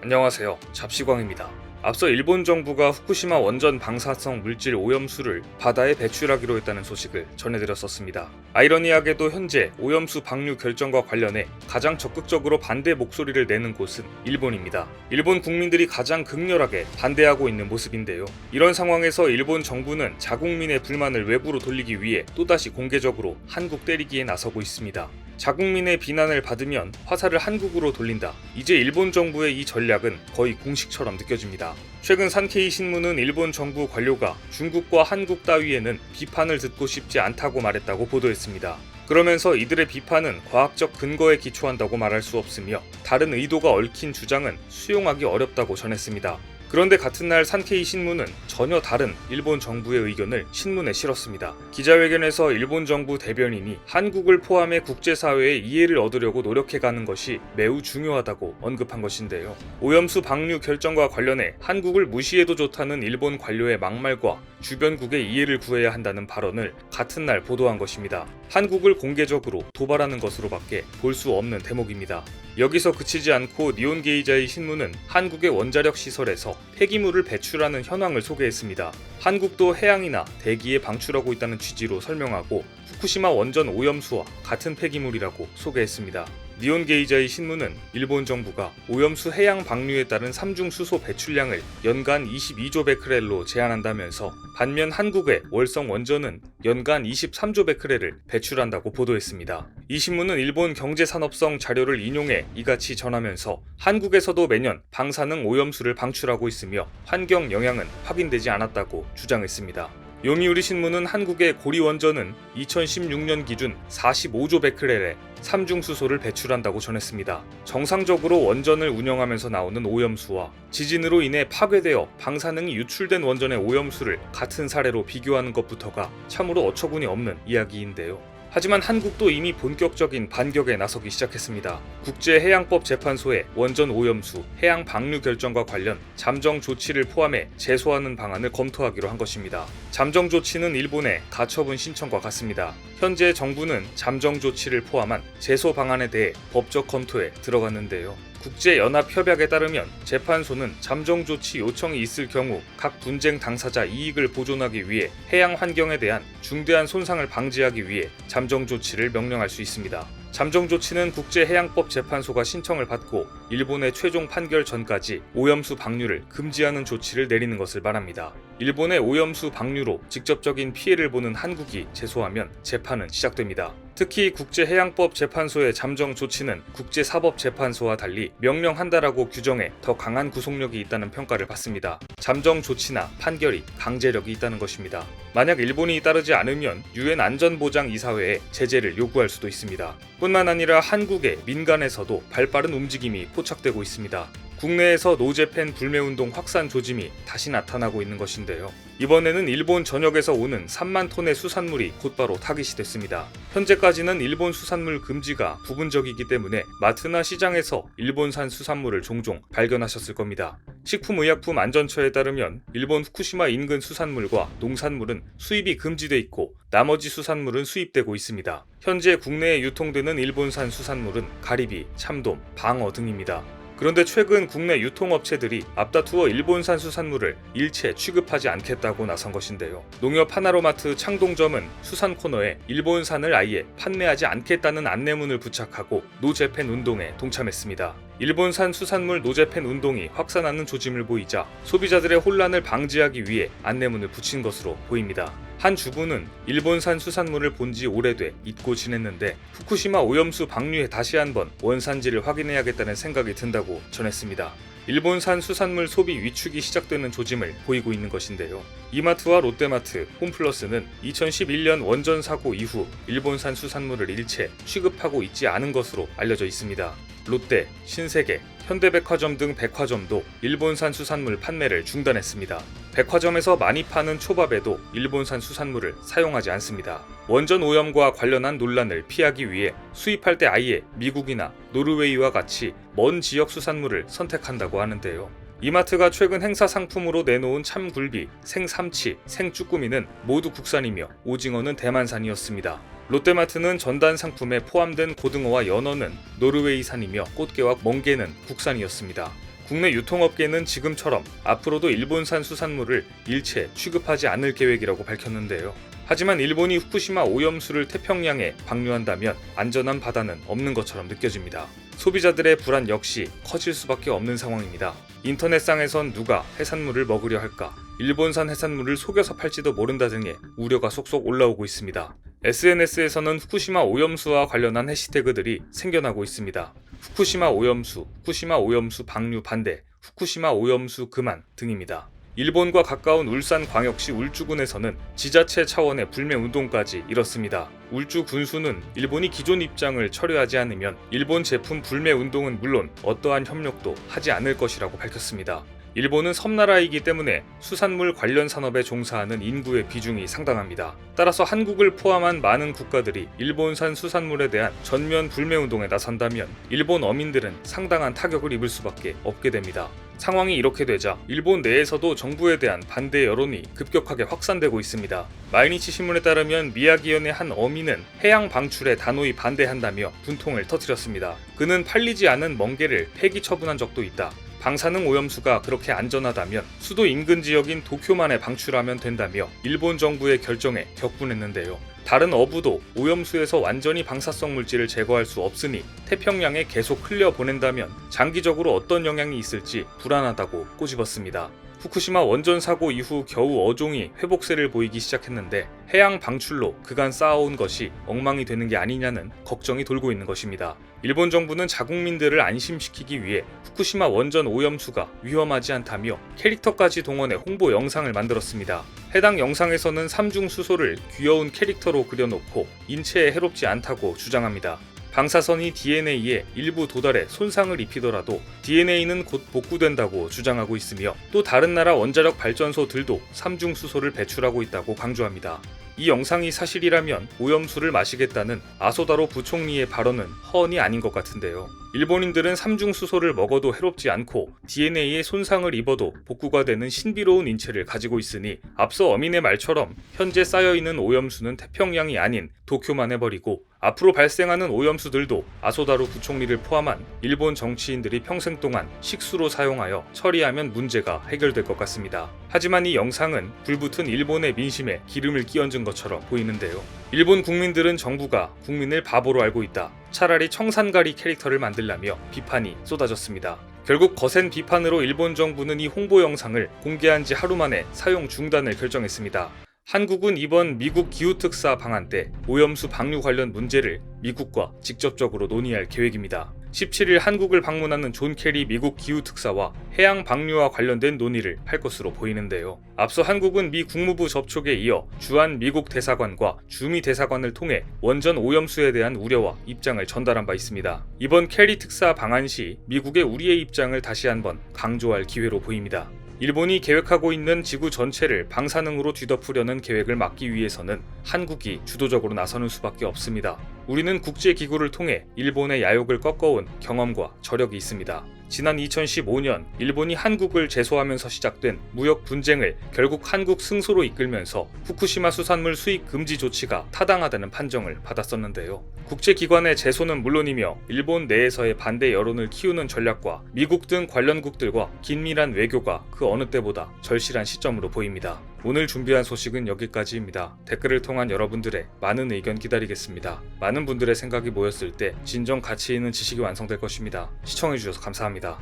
안녕하세요. 잡시광입니다. 앞서 일본 정부가 후쿠시마 원전 방사성 물질 오염수를 바다에 배출하기로 했다는 소식을 전해드렸었습니다. 아이러니하게도 현재 오염수 방류 결정과 관련해 가장 적극적으로 반대 목소리를 내는 곳은 일본입니다. 일본 국민들이 가장 극렬하게 반대하고 있는 모습인데요. 이런 상황에서 일본 정부는 자국민의 불만을 외부로 돌리기 위해 또다시 공개적으로 한국 때리기에 나서고 있습니다. 자국민의 비난을 받으면 화살을 한국으로 돌린다. 이제 일본 정부의 이 전략은 거의 공식처럼 느껴집니다. 최근 산케이 신문은 일본 정부 관료가 중국과 한국 따위에는 비판을 듣고 싶지 않다고 말했다고 보도했습니다. 그러면서 이들의 비판은 과학적 근거에 기초한다고 말할 수 없으며 다른 의도가 얽힌 주장은 수용하기 어렵다고 전했습니다. 그런데 같은 날 산케이 신문은 전혀 다른 일본 정부의 의견을 신문에 실었습니다. 기자회견에서 일본 정부 대변인이 한국을 포함해 국제사회의 이해를 얻으려고 노력해가는 것이 매우 중요하다고 언급한 것인데요. 오염수 방류 결정과 관련해 한국을 무시해도 좋다는 일본 관료의 막말과 주변국의 이해를 구해야 한다는 발언을 같은 날 보도한 것입니다. 한국을 공개적으로 도발하는 것으로밖에 볼 수 없는 대목입니다. 여기서 그치지 않고 니혼게이자의 신문은 한국의 원자력 시설에서 폐기물을 배출하는 현황을 소개했습니다. 한국도 해양이나 대기에 방출하고 있다는 취지로 설명하고 후쿠시마 원전 오염수와 같은 폐기물이라고 소개했습니다. 니혼게이자의 신문은 일본 정부가 오염수 해양 방류에 따른 삼중 수소 배출량을 연간 22조 베크렐로 제한한다면서 반면 한국의 월성 원전은 연간 23조 베크렐을 배출한다고 보도했습니다. 이 신문은 일본 경제산업성 자료를 인용해 이같이 전하면서 한국에서도 매년 방사능 오염수를 방출하고 있으며 환경 영향은 확인되지 않았다고 주장했습니다. 요미우리 신문은 한국의 고리원전은 2016년 기준 45조 베크렐의 삼중수소를 배출한다고 전했습니다. 정상적으로 원전을 운영하면서 나오는 오염수와 지진으로 인해 파괴되어 방사능이 유출된 원전의 오염수를 같은 사례로 비교하는 것부터가 참으로 어처구니 없는 이야기인데요. 하지만 한국도 이미 본격적인 반격에 나서기 시작했습니다. 국제해양법재판소에 원전 오염수, 해양 방류 결정과 관련 잠정 조치를 포함해 제소하는 방안을 검토하기로 한 것입니다. 잠정 조치는 일본의 가처분 신청과 같습니다. 현재 정부는 잠정 조치를 포함한 제소 방안에 대해 법적 검토에 들어갔는데요. 국제연합협약에 따르면 재판소는 잠정 조치 요청이 있을 경우 각 분쟁 당사자 이익을 보존하기 위해 해양 환경에 대한 중대한 손상을 방지하기 위해 잠정 조치를 명령할 수 있습니다. 잠정 조치는 국제해양법재판소가 신청을 받고 일본의 최종 판결 전까지 오염수 방류를 금지하는 조치를 내리는 것을 말합니다. 일본의 오염수 방류로 직접적인 피해를 보는 한국이 제소하면 재판은 시작됩니다. 특히 국제해양법재판소의 잠정 조치는 국제사법재판소와 달리 명령한다라고 규정해 더 강한 구속력이 있다는 평가를 받습니다. 잠정 조치나 판결이 강제력이 있다는 것입니다. 만약 일본이 따르지 않으면 유엔 안전보장이사회에 제재를 요구할 수도 있습니다. 뿐만 아니라 한국의 민간에서도 발빠른 움직임이 포착되고 있습니다. 국내에서 노재팬 불매운동 확산 조짐이 다시 나타나고 있는 것인데요. 이번에는 일본 전역에서 오는 3만 톤의 수산물이 곧바로 타깃이 됐습니다. 현재까지는 일본 수산물 금지가 부분적이기 때문에 마트나 시장에서 일본산 수산물을 종종 발견하셨을 겁니다. 식품의약품안전처에 따르면 일본 후쿠시마 인근 수산물과 농산물은 수입이 금지돼 있고 나머지 수산물은 수입되고 있습니다. 현재 국내에 유통되는 일본산 수산물은 가리비, 참돔, 방어 등입니다. 그런데 최근 국내 유통업체들이 앞다투어 일본산 수산물을 일체 취급하지 않겠다고 나선 것인데요. 농협 하나로마트 창동점은 수산 코너에 일본산을 아예 판매하지 않겠다는 안내문을 부착하고 노재팬 운동에 동참했습니다. 일본산 수산물 노재팬 운동이 확산하는 조짐을 보이자 소비자들의 혼란을 방지하기 위해 안내문을 붙인 것으로 보입니다. 한 주부는 일본산 수산물을 본 지 오래돼 잊고 지냈는데 후쿠시마 오염수 방류에 다시 한번 원산지를 확인해야겠다는 생각이 든다고 전했습니다. 일본산 수산물 소비 위축이 시작되는 조짐을 보이고 있는 것인데요. 이마트와 롯데마트, 홈플러스는 2011년 원전 사고 이후 일본산 수산물을 일체 취급하고 있지 않은 것으로 알려져 있습니다. 롯데, 신세계, 현대백화점 등 백화점도 일본산 수산물 판매를 중단했습니다. 백화점에서 많이 파는 초밥에도 일본산 수산물을 사용하지 않습니다. 원전 오염과 관련한 논란을 피하기 위해 수입할 때 아예 미국이나 노르웨이와 같이 먼 지역 수산물을 선택한다고 하는데요. 이마트가 최근 행사 상품으로 내놓은 참굴비, 생삼치, 생쭈꾸미는 모두 국산이며 오징어는 대만산이었습니다. 롯데마트는 전단 상품에 포함된 고등어와 연어는 노르웨이산이며 꽃게와 멍게는 국산이었습니다. 국내 유통업계는 지금처럼 앞으로도 일본산 수산물을 일체 취급하지 않을 계획이라고 밝혔는데요. 하지만 일본이 후쿠시마 오염수를 태평양에 방류한다면 안전한 바다는 없는 것처럼 느껴집니다. 소비자들의 불안 역시 커질 수밖에 없는 상황입니다. 인터넷상에선 누가 해산물을 먹으려 할까, 일본산 해산물을 속여서 팔지도 모른다 등의 우려가 속속 올라오고 있습니다. SNS에서는 후쿠시마 오염수와 관련한 해시태그들이 생겨나고 있습니다. 후쿠시마 오염수 방류 반대, 후쿠시마 오염수 그만 등입니다. 일본과 가까운 울산광역시 울주군에서는 지자체 차원의 불매운동까지 일었습니다. 울주 군수는 일본이 기존 입장을 철회하지 않으면 일본 제품 불매운동은 물론 어떠한 협력도 하지 않을 것이라고 밝혔습니다. 일본은 섬나라이기 때문에 수산물 관련 산업에 종사하는 인구의 비중이 상당합니다. 따라서 한국을 포함한 많은 국가들이 일본산 수산물에 대한 전면 불매운동에 나선다면 일본 어민들은 상당한 타격을 입을 수밖에 없게 됩니다. 상황이 이렇게 되자 일본 내에서도 정부에 대한 반대 여론이 급격하게 확산되고 있습니다. 마이니치 신문에 따르면 미야기현의 한 어민은 해양 방출에 단호히 반대한다며 분통을 터뜨렸습니다. 그는 팔리지 않은 멍게를 폐기 처분한 적도 있다. 방사능 오염수가 그렇게 안전하다면 수도 인근 지역인 도쿄만에 방출하면 된다며 일본 정부의 결정에 격분했는데요. 다른 어부도 오염수에서 완전히 방사성 물질을 제거할 수 없으니 태평양에 계속 흘려보낸다면 장기적으로 어떤 영향이 있을지 불안하다고 꼬집었습니다. 후쿠시마 원전 사고 이후 겨우 어종이 회복세를 보이기 시작했는데 해양 방출로 그간 쌓아온 것이 엉망이 되는 게 아니냐는 걱정이 돌고 있는 것입니다. 일본 정부는 자국민들을 안심시키기 위해 후쿠시마 원전 오염수가 위험하지 않다며 캐릭터까지 동원해 홍보 영상을 만들었습니다. 해당 영상에서는 삼중수소를 귀여운 캐릭터로 그려놓고 인체에 해롭지 않다고 주장합니다. 방사선이 DNA에 일부 도달해 손상을 입히더라도 DNA는 곧 복구된다고 주장하고 있으며 또 다른 나라 원자력 발전소들도 삼중수소를 배출하고 있다고 강조합니다. 이 영상이 사실이라면 오염수를 마시겠다는 아소다로 부총리의 발언은 허언이 아닌 것 같은데요. 일본인들은 삼중수소를 먹어도 해롭지 않고 DNA에 손상을 입어도 복구가 되는 신비로운 인체를 가지고 있으니 앞서 어민의 말처럼 현재 쌓여있는 오염수는 태평양이 아닌 도쿄만 해버리고 앞으로 발생하는 오염수들도 아소다로 부총리를 포함한 일본 정치인들이 평생 동안 식수로 사용하여 처리하면 문제가 해결될 것 같습니다. 하지만 이 영상은 불붙은 일본의 민심에 기름을 끼얹은 것처럼 보이는데요. 일본 국민들은 정부가 국민을 바보로 알고 있다. 차라리 청산가리 캐릭터를 만들라며 비판이 쏟아졌습니다. 결국 거센 비판으로 일본 정부는 이 홍보 영상을 공개한 지 하루 만에 사용 중단을 결정했습니다. 한국은 이번 미국 기후특사 방한 때 오염수 방류 관련 문제를 미국과 직접적으로 논의할 계획입니다. 17일 한국을 방문하는 존 케리 미국 기후특사와 해양 방류와 관련된 논의를 할 것으로 보이는데요. 앞서 한국은 미 국무부 접촉에 이어 주한 미국 대사관과 주미 대사관을 통해 원전 오염수에 대한 우려와 입장을 전달한 바 있습니다. 이번 케리 특사 방한 시 미국의 우리의 입장을 다시 한번 강조할 기회로 보입니다. 일본이 계획하고 있는 지구 전체를 방사능으로 뒤덮으려는 계획을 막기 위해서는 한국이 주도적으로 나서는 수밖에 없습니다. 우리는 국제기구를 통해 일본의 야욕을 꺾어온 경험과 저력이 있습니다. 지난 2015년 일본이 한국을 제소하면서 시작된 무역 분쟁을 결국 한국 승소로 이끌면서 후쿠시마 수산물 수입 금지 조치가 타당하다는 판정을 받았었는데요. 국제기관의 제소는 물론이며 일본 내에서의 반대 여론을 키우는 전략과 미국 등 관련국들과 긴밀한 외교가 그 어느 때보다 절실한 시점으로 보입니다. 오늘 준비한 소식은 여기까지입니다. 댓글을 통한 여러분들의 많은 의견 기다리겠습니다. 많은 분들의 생각이 모였을 때 진정 가치 있는 지식이 완성될 것입니다. 시청해주셔서 감사합니다.